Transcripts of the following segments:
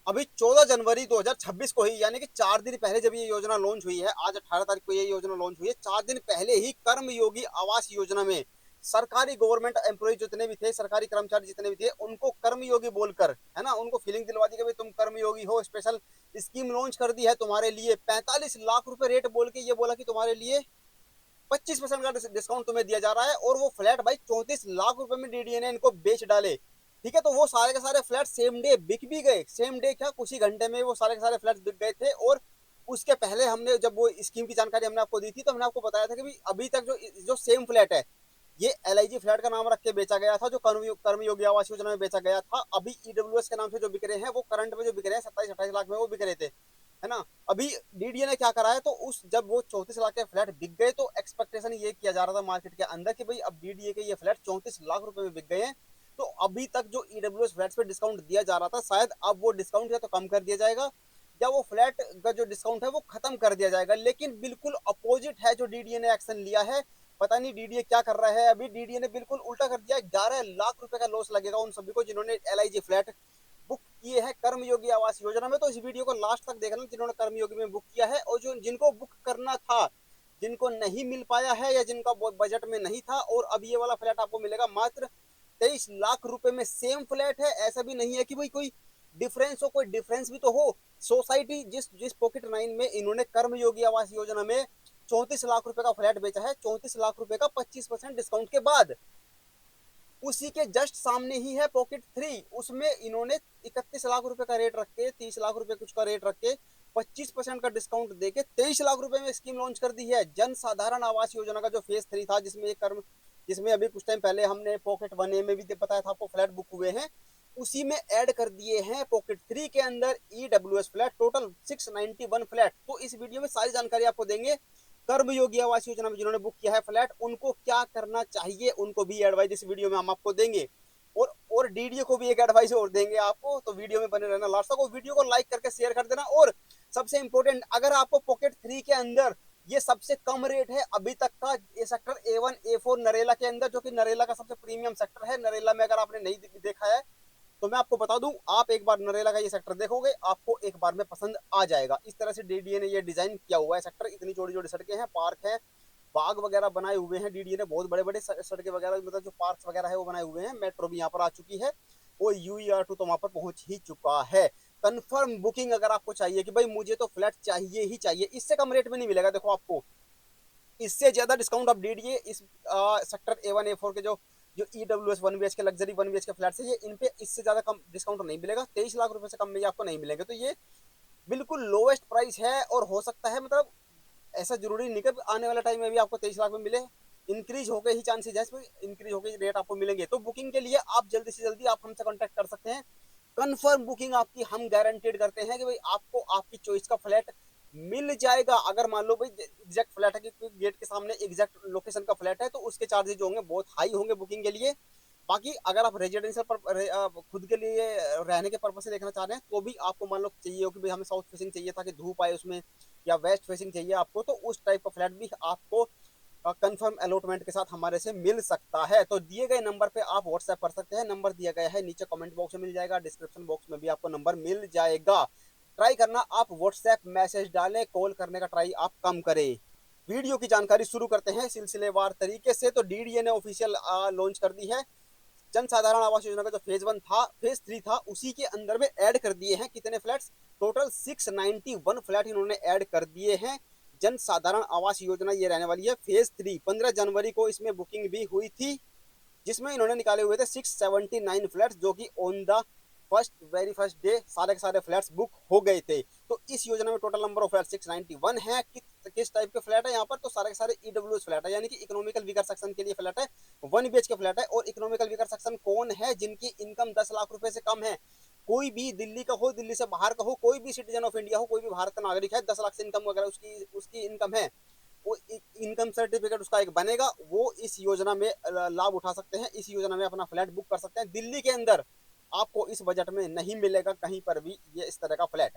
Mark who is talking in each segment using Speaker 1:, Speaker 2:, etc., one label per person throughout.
Speaker 1: अभी 14 जनवरी 2026 को ही, यानी कि 4 दिन पहले जब ये योजना लॉन्च हुई है, आज 18 तारीख को ये योजना लॉन्च हुई है, 4 दिन पहले ही कर्मयोगी आवास योजना में सरकारी गवर्नमेंट एम्प्लॉय जितने भी थे, सरकारी कर्मचारी जितने भी थे, उनको कर्मयोगी बोलकर, है ना, उनको फीलिंग दिलवा दी कि भाई तुम कर्मयोगी हो, स्पेशल स्कीम लॉन्च कर दी है तुम्हारे लिए, 45 लाख रुपए रेट बोल के ये बोला कि तुम्हारे लिए 25% का डिस्काउंट तुम्हें दिया जा रहा है, और वो फ्लैट भाई 34 लाख रुपए में डीडीए ने इनको बेच डाले। ठीक है, तो वो सारे के सारे फ्लैट सेम डे बिक भी गए, सेम डे क्या, कुछ ही घंटे में वो सारे के सारे फ्लैट बिक गए थे। और उसके पहले हमने जब वो स्कीम की जानकारी हमने आपको दी थी, तो हमने आपको बताया था कि अभी तक जो जो सेम फ्लैट है, ये एलआईजी फ्लैट का नाम रख के बेचा गया था, जो कर्मयोगी आवास योजना में बेचा गया था। अभी ईडब्ल्यूएस के नाम से जो बिक रहे हैं, वो करंट में जो बिक रहे हैं 27-28 लाख में वो बिक रहे थे, है ना। अभी डीडीए ने क्या करा है, तो उस जब वो 34 लाख के फ्लैट बिक गए, तो एक्सपेक्टेशन ये किया जा रहा था मार्केट के अंदर कि भाई अब डीडीए के ये फ्लैट 34 लाख रुपए में बिक गए हैं, तो अभी तक जो ईडब्ल्यूएस फ्लैट्स पे डिस्काउंट दिया जा रहा था, शायद अब वो डिस्काउंट या तो कम कर दिया जाएगा, या वो फ्लैट का जो डिस्काउंट है वो खत्म कर दिया जाएगा। लेकिन बिल्कुल अपोजिट है जो डीडीए ने एक्शन लिया है। पता नहीं डीडीए क्या कर रहा है, अभी डीडीए ने बिल्कुल उल्टा कर दिया। 11 लाख रुपए का लॉस लगेगा उन सभी को जिन्होंने एलआईजी फ्लैट बुक किए हैं कर्मयोगी आवास योजना में। तो इस वीडियो को लास्ट तक देखना जिन्होंने कर्मयोगी में बुक किया है, और जो जिनको बुक करना था, जिनको नहीं मिल पाया है, या जिनका बजट में नहीं था, और अब ये वाला फ्लैट आपको मिलेगा मात्र 23 लाख रुपए में। सेम फ्लैट है, ऐसा भी नहीं है कि भाई कोई डिफरेंस हो, कोई डिफरेंस भी तो हो। सोसाइटी जिस जिस पॉकेट 9 में इन्होंने कर्मयोगी आवास योजना में 34 लाख रुपए का फ्लैट बेचा है, 34 लाख रुपए का 25% डिस्काउंट के बाद, उसी के जस्ट सामने ही है पॉकेट 3, उसमें इन्होंने 31 लाख रुपए का रेट रख के, 30 लाख रुपए कुछ का रेट रख के, 25% का डिस्काउंट देके 23 लाख रुपए में स्कीम लॉन्च कर दी है। जन साधारण आवास योजना का जो फेज 3 था, जिसमें अभी कुछ टाइम पहले हमने पॉकेट 1 में भी बताया था आपको फ्लैट बुक हुए हैं, उसी में ऐड कर दिए हैं पॉकेट 3 के अंदर ईडब्ल्यूएस फ्लैट, टोटल 691 फ्लैट। तो इस वीडियो में सारी जानकारी आपको देंगे। कर्मयोगी आवास योजना में जिन्होंने बुक किया है फ्लैट, उनको क्या करना चाहिए, उनको भी एडवाइस इस वीडियो में हम आपको देंगे, और डीडीए को भी एक एडवाइस और देंगे आपको। तो वीडियो में बने रहना लास्ट तक, और वीडियो को लाइक करके शेयर कर देना। और सबसे इंपॉर्टेंट, अगर आपको पॉकेट 3 के अंदर ये सबसे कम रेट है अभी तक का, ये सेक्टर A1 A4 नरेला के अंदर, जो कि नरेला का सबसे प्रीमियम सेक्टर है। नरेला में अगर आपने नहीं देखा है, तो मैं आपको बता दूं, आप एक बार नरेला का ये सेक्टर देखोगे, आपको एक बार में पसंद आ जाएगा। इस तरह से डीडीए ने ये डिजाइन किया हुआ है सेक्टर, इतनी छोटी छोटी सड़कें हैं, पार्क है, बाग वगैरह बनाए हुए हैं डीडीए ने, बहुत बड़े बड़े सड़कें वगैरह, मतलब जो पार्क वगैरह है वो बनाए हुए हैं। मेट्रो भी यहाँ पर आ चुकी है, और यूईआर 2 तो वहां पर पहुंच ही चुका है। कंफर्म बुकिंग अगर आपको चाहिए कि भाई मुझे तो फ्लैट चाहिए ही चाहिए, इससे कम रेट में नहीं मिलेगा, देखो आपको इससे ज्यादा डिस्काउंट आप दीजिए इस सेक्टर A1 A4 के जो जो ईडब्ल्यूएस 1 BHK के लग्जरी 1 BHK फ्लैट है, ये इन पे इससे ज्यादा कम डिस्काउंट नहीं मिलेगा। 23 लाख रुपए से कम में ये आपको नहीं मिलेंगे। तो ये बिल्कुल लोवेस्ट प्राइस है, और हो सकता है, मतलब ऐसा जरूरी नहीं कि आने वाले टाइम में भी आपको 23 लाख में मिले, इंक्रीज होकर ही चांसेस है, इंक्रीज होकर रेट आपको मिलेंगे। तो बुकिंग के लिए आप जल्दी से जल्दी आप हमसे कॉन्टेक्ट कर सकते हैं। कंफर्म बुकिंग आपकी हम गारंटेड करते हैं कि भाई आपको आपकी चॉइस का फ्लैट मिल जाएगा। अगर मान लो भाई एग्जैक्ट फ्लैट है कि गेट के सामने एग्जैक्ट लोकेशन का फ्लैट है, तो उसके चार्जेज होंगे बहुत हाई होंगे बुकिंग के लिए। बाकी अगर आप रेजिडेंशियल पर खुद के लिए रहने के पर्पज से देखना चाह रहे हैं, तो भी आपको मान लो चाहिए हो कि भाई हमें साउथ फेसिंग चाहिए ताकि धूप आए उसमें, या वेस्ट फेसिंग चाहिए आपको, तो उस टाइप का फ्लैट भी आपको कंफर्म अलॉटमेंट के साथ हमारे से मिल सकता है। तो दिए गए नंबर पे आप व्हाट्सएप कर सकते हैं, नंबर दिया गया है नीचे कमेंट बॉक्स में मिल जाएगा, डिस्क्रिप्शन बॉक्स में भी आपको नंबर मिल जाएगा। ट्राई करना आप व्हाट्सएप मैसेज डालें, कॉल करने का ट्राई आप कम करें। वीडियो की जानकारी शुरू करते हैं सिलसिलेवार तरीके से। तो डीडीए ने ऑफिशियल लॉन्च कर दी है जन साधारण आवास योजना का जो फेज 1 था, फेज 3 था, उसी के अंदर में ऐड कर दिए हैं कितने फ्लैट्स, टोटल 691 फ्लैट इन्होंने ऐड कर दिए हैं। जन साधारण आवास योजना ये रहने वाली है फेज 3। 15 जनवरी को इसमें बुकिंग भी हुई थी, जिसमें इन्होंने निकाले हुए थे 679 फ्लैट्स, जो कि on the very first day सारे के सारे फ्लैट्स बुक हो गए थे। तो इस योजना में टोटल नंबर ऑफ फ्लैट 691 है। किस टाइप के फ्लैट है यहाँ पर, तो सारे के सारे ईडब्ल्यूएस फ्लैट है, यानी कि इकोनॉमिकल वीकर सेक्शन के लिए फ्लैट है। 1 BHK फ्लैट है, और इकोनॉमिकल वीकर सेक्शन कौन है, जिनकी इनकम 10 लाख रुपए से कम है। कोई भी दिल्ली का हो, दिल्ली से बाहर का हो, कोई भी सिटीजन ऑफ इंडिया हो, कोई भी भारत का नागरिक है, 10 लाख से इनकम वगैरह उसकी उसकी इनकम है, वो इनकम सर्टिफिकेट उसका एक बनेगा, वो इस योजना में लाभ उठा सकते हैं, इस योजना में अपना फ्लैट बुक कर सकते हैं। दिल्ली के अंदर आपको इस बजट में नहीं मिलेगा कहीं पर भी ये इस तरह का फ्लैट।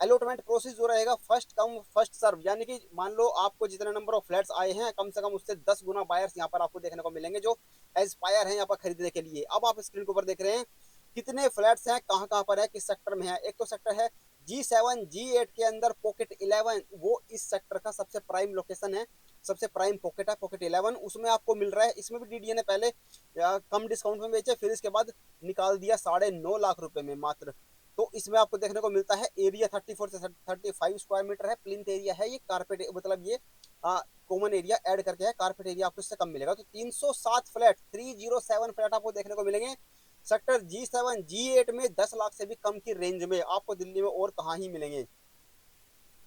Speaker 1: अलॉटमेंट प्रोसेस जो रहेगा फर्स्ट कम फर्स्ट सर्व, यानी कि मान लो आपको जितने नंबर ऑफ फ्लैट्स आए हैं, कम से कम उससे 10 गुना बायर्स यहाँ पर आपको देखने को मिलेंगे जो एस्पायर हैं यहाँ पर खरीदने के लिए। अब आप स्क्रीन के ऊपर देख रहे हैं कितने फ्लैट्स हैं, कहाँ कहाँ पर है, किस सेक्टर में है। एक तो सेक्टर है G7 G8 के अंदर पॉकेट 11, वो इस सेक्टर का सबसे प्राइम लोकेशन है, सबसे प्राइम पॉकेट है, पॉकेट 11, उसमें आपको मिल रहा है। इसमें भी डीडीए ने पहले कम डिस्काउंट में बेचे, फिर इसके बाद निकाल दिया 9.5 लाख रुपए में मात्र। तो इसमें आपको देखने को मिलता है एरिया 34 से 35 स्क्वायर मीटर है, प्लिंथ एरिया है ये, कारपेट मतलब ये कॉमन एरिया ऐड करके है, कारपेट एरिया आपको इससे कम मिलेगा। तो 307 फ्लैट, 307 फ्लैट आपको देखने को मिलेंगे सेक्टर G7 G8 में 10 लाख से भी कम की रेंज में, आपको दिल्ली में और कहाँ ही मिलेंगे।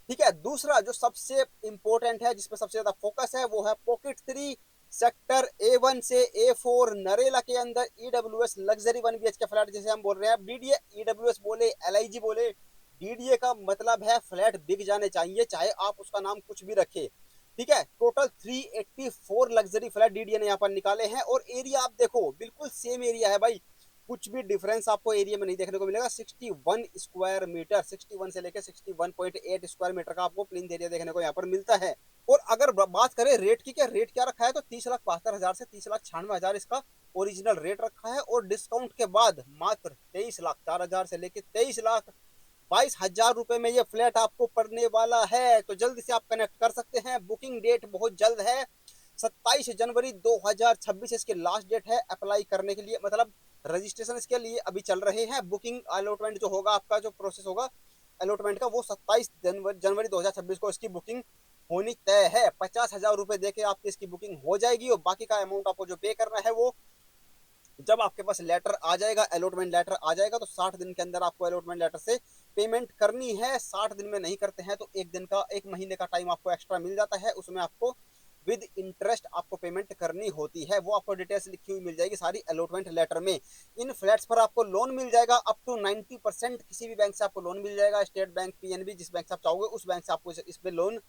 Speaker 1: ठीक है, दूसरा जो सबसे इंपॉर्टेंट है, जिसपे सबसे ज्यादा फोकस है, वो है पॉकेट 3 सेक्टर A1 से A4 नरेला के अंदर EWS लग्जरी 1 BHK फ्लैट जिसे हम बोल रहे हैं। डीडीए EWS बोले, LIG बोले, डीडीए का मतलब है फ्लैट बिक जाने चाहिए, चाहे आप उसका नाम कुछ भी रखे। ठीक है, टोटल 384 लग्जरी फ्लैट डीडीए ने यहाँ पर निकाले हैं, और एरिया आप देखो बिल्कुल सेम एरिया है भाई, कुछ भी डिफरेंस आपको एरिया में नहीं देखने को मिलेगा। 61 स्क्वायर मीटर, 61 से लेकर 61.8 स्क्वायर मीटर का आपको प्लिंथ एरिया देखने को यहाँ पर मिलता है। और अगर बात करें रेट की, क्या रेट क्या रखा है, तो 30,72,000 से 30,96,000 इसका ओरिजिनल रेट रखा है, और डिस्काउंट के बाद मात्र 23,04,000 से लेकर 23,22,000 रुपए में ये फ्लैट आपको पड़ने वाला है। तो जल्दी से आप कनेक्ट कर सकते हैं, बुकिंग डेट बहुत जल्द है, 27 जनवरी 2026 इसके लास्ट डेट है अप्लाई करने के लिए, मतलब रजिस्ट्रेशन इसके लिए अभी चल रहे हैं। बुकिंग अलॉटमेंट जो होगा, आपका जो प्रोसेस होगा अलॉटमेंट का, वो 27 जनवरी 2026 को इसकी बुकिंग होनी तय है। 50,000 रुपए देके आपकी इसकी बुकिंग हो जाएगी, और बाकी का अमाउंट आपको जो पे करना है वो जब आपके पास लेटर आ जाएगा, अलॉटमेंट लेटर आ जाएगा, तो 60 दिन के अंदर आपको अलॉटमेंट लेटर से पेमेंट करनी है। 60 दिन में नहीं करते हैं तो एक महीने का टाइम आपको एक्स्ट्रा मिल जाता है, उसमें आपको विद इंटरेस्ट आपको पेमेंट करनी होती है। वो आपको डिटेल्स लिखी हुई मिल जाएगी सारी अलॉटमेंट लेटर में। इन फ्लैट्स पर आपको लोन मिल जाएगा अप टू 90%, किसी भी बैंक से आपको लोन मिल जाएगा, स्टेट बैंक, पीएनबी, जिस बैंक से आप चाहोगे उस बैंक से आपको इस पे लोन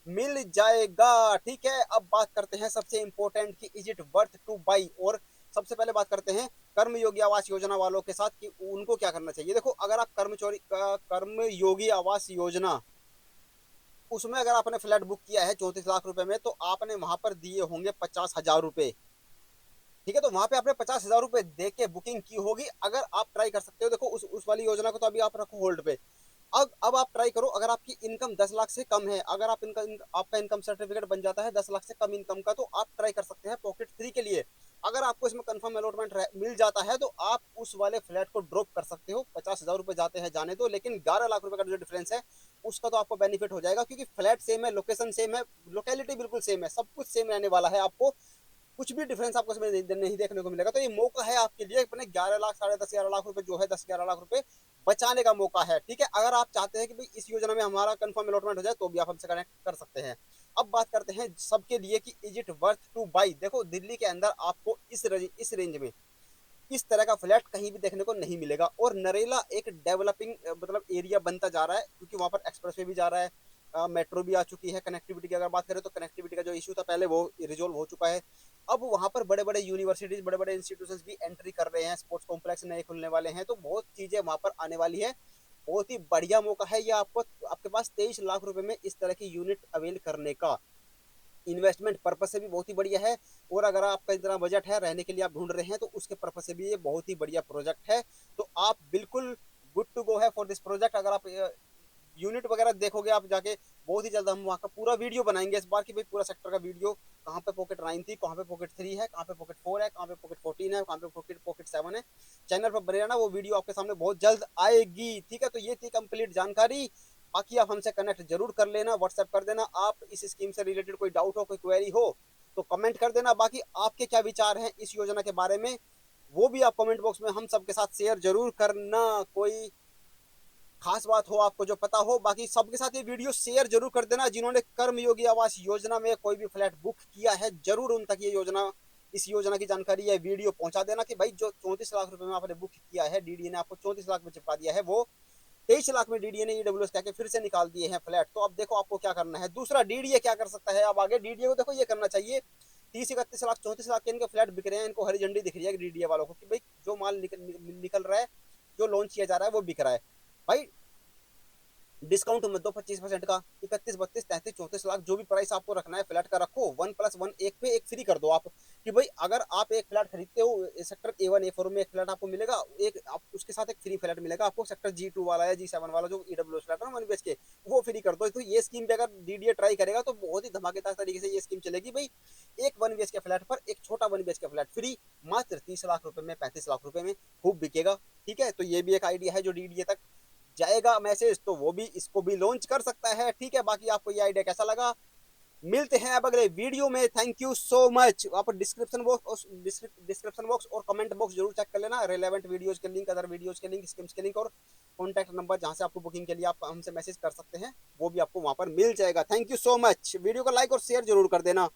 Speaker 1: मिल जाएगा। ठीक है, अब बात करते हैं सबसे इंपॉर्टेंट कि is it worth two by. और सबसे पहले बात करते हैं कर्मयोगी आवास योजना वालों के साथ कि उनको क्या करना चाहिए। देखो, अगर आप कर्मयोगी आवास योजना, उसमें अगर आपने फ्लैट बुक किया है 34 लाख रुपए में, तो आपने वहां पर दिए होंगे 50,000 रुपए। ठीक है, तो वहां पे आपने 50,000 रुपए दे के बुकिंग की होगी। अगर आप ट्राई कर सकते हो, देखो उस वाली योजना को तो अभी आप रखो होल्ड पे। अब आप ट्राई करो, अगर आपकी इनकम 10 लाख से कम है, अगर आपका इनकम सर्टिफिकेट बन जाता है 10 लाख से कम इनकम का, तो आप ट्राई कर सकते हैं पॉकेट 3 के लिए। अगर आपको इसमें कंफर्म अलॉटमेंट मिल जाता है, तो आप उस वाले फ्लैट को ड्रॉप कर सकते हो। 50,000 रुपए जाते हैं जाने दो, लेकिन 11 लाख रुपए का जो डिफरेंस है उसका तो आपको बेनिफिट हो जाएगा, क्योंकि फ्लैट सेम है, लोकेशन सेम है, लोकेलिटी बिल्कुल सेम है, सब कुछ सेम रहने वाला है। आपको कुछ भी डिफरेंस आपको इसमें नहीं देखने को मिलेगा। तो ये मौका है आपके लिए, अपने 11 लाख, 10.5-11 लाख रुपए जो है, 10-11 लाख रुपए बचाने का मौका है। ठीक है, अगर आप चाहते हैं कि भाई इस योजना में हमारा कंफर्म अलॉटमेंट हो जाए, तो भी आप हमसे कनेक्ट कर सकते हैं। अब बात करते हैं सबके लिए कि is it worth two by. देखो, दिल्ली के अंदर आपको इस रेंज में इस तरह का फ्लैट कहीं भी देखने को नहीं मिलेगा। और नरेला एक डेवलपिंग मतलब एरिया बनता जा रहा है, क्योंकि वहां पर एक्सप्रेसवे भी जा रहा है, मेट्रो भी आ चुकी है। कनेक्टिविटी की अगर बात करें तो कनेक्टिविटी का जो इशू था पहले, वो रिजोल्व हो चुका है। अब वहां पर बड़े बड़े यूनिवर्सिटीज, बड़े बड़े इंस्टीट्यूशन भी एंट्री कर रहे हैं, स्पोर्ट्स कॉम्प्लेक्स नए खुलने वाले हैं, तो बहुत चीजें वहां पर आने वाली है। बहुत ही बढ़िया मौका है ये आपको, आपके पास 23 लाख रुपए में इस तरह की यूनिट अवेल करने का। इन्वेस्टमेंट पर्पज से भी बहुत ही बढ़िया है, और अगर आपका इतना बजट है, रहने के लिए आप ढूंढ रहे हैं, तो उसके पर्पज से भी ये बहुत ही बढ़िया प्रोजेक्ट है। तो आप बिल्कुल गुड टू गो है फॉर दिस प्रोजेक्ट। अगर आप यूनिट वगैरह देखोगे आप जाके, बहुत ही जल्द हम वहाँ का पूरा वीडियो बनाएंगे इस बार की, भाई पूरा सेक्टर का वीडियो, कहाँ पे पॉकेट 9 थी, कहाँ पे पॉकेट 3 है, कहाँ पे पॉकेट 4 है, कहाँ पे पॉकेट 14 है, कहाँ पे पॉकेट 7 है। चैनल पर बने रहना, वो वीडियो आपके सामने बहुत जल्द आएगी। ठीक है, तो ये थी कंप्लीट जानकारी। बाकी आप हमसे कनेक्ट जरूर कर लेना, व्हाट्सएप कर देना। आप इस स्कीम से रिलेटेड कोई डाउट हो, कोई क्वेरी हो, तो कमेंट कर देना। बाकी आपके क्या विचार हैं इस योजना के बारे में, वो भी आप कमेंट बॉक्स में हम सबके साथ शेयर जरूर करना। कोई खास बात हो आपको जो पता हो, बाकी सबके साथ ये वीडियो शेयर जरूर कर देना। जिन्होंने कर्मयोगी आवास योजना में कोई भी फ्लैट बुक किया है, जरूर उन तक ये योजना, इस योजना की जानकारी या वीडियो पहुंचा देना कि भाई जो 34 लाख रुपए में आपने बुक किया है, डीडी ने आपको 34 लाख में चिपका दिया है, वो 23 लाख में डीडीए ने ईडब्ल्यूएस कह के फिर से निकाल दिए हैं फ्लैट। तो अब देखो आपको क्या करना है। दूसरा, डीडीए क्या कर सकता है अब आगे। डीडीए को देखो ये करना चाहिए, 30-31 लाख 34 लाख के इनके फ्लैट बिक रहे हैं, इनको हरी झंडी दिख रही है डीडीए वालों को कि भाई जो माल निकल रहा है, जो लॉन्च किया जा रहा है वो बिक रहा है। भाई डिस्काउंट मत दो 25% का। 31, 32, 33, 34 लाख जो भी प्राइस आपको रखना है फ्लैट का रखो। 1+1 एक पे एक फ्री कर दो आप, कि भाई अगर आप एक फ्लैट खरीदते हो सेक्टर A1 A4 में, एक फ्लैट आपको मिलेगा, एक आप उसके साथ एक फ्री फ्लैट मिलेगा आपको सेक्टर G2 वाला या G7 वाला जो ईडब्ल्यू फ्लैट है 1 BHK, वो फ्री कर दो। तो ये स्कीम पे अगर डीडीए ट्राई करेगा तो बहुत ही धमाकेदार तरीके से ये स्कीम चलेगी भाई। एक 1 BHK फ्लैट पर एक छोटा 1 BHK फ्लैट फ्री, मात्र 30 लाख रुपए में, 35 लाख रुपए में, खूब बिकेगा। ठीक है, तो ये भी एक आइडिया है जो डीडीए तक जाएगा मैसेज, तो वो भी इसको भी लॉन्च कर सकता है। ठीक है, बाकी आपको ये आइडिया कैसा लगा, मिलते हैं अब अगले वीडियो में। Thank you so much. आप डिस्क्रिप्शन बॉक्स और कमेंट बॉक्स जरूर चेक कर लेना, रेलेवेंट वीडियोज के लिंक, अदर वीडियोज के लिंक, स्कीम्स के लिंक और कॉन्टैक्ट नंबर जहां से आपको बुकिंग के लिए आप हमसे मैसेज कर सकते हैं, वो भी आपको वहां पर मिल जाएगा। Thank you so much. Video को लाइक और शेयर जरूर कर देना।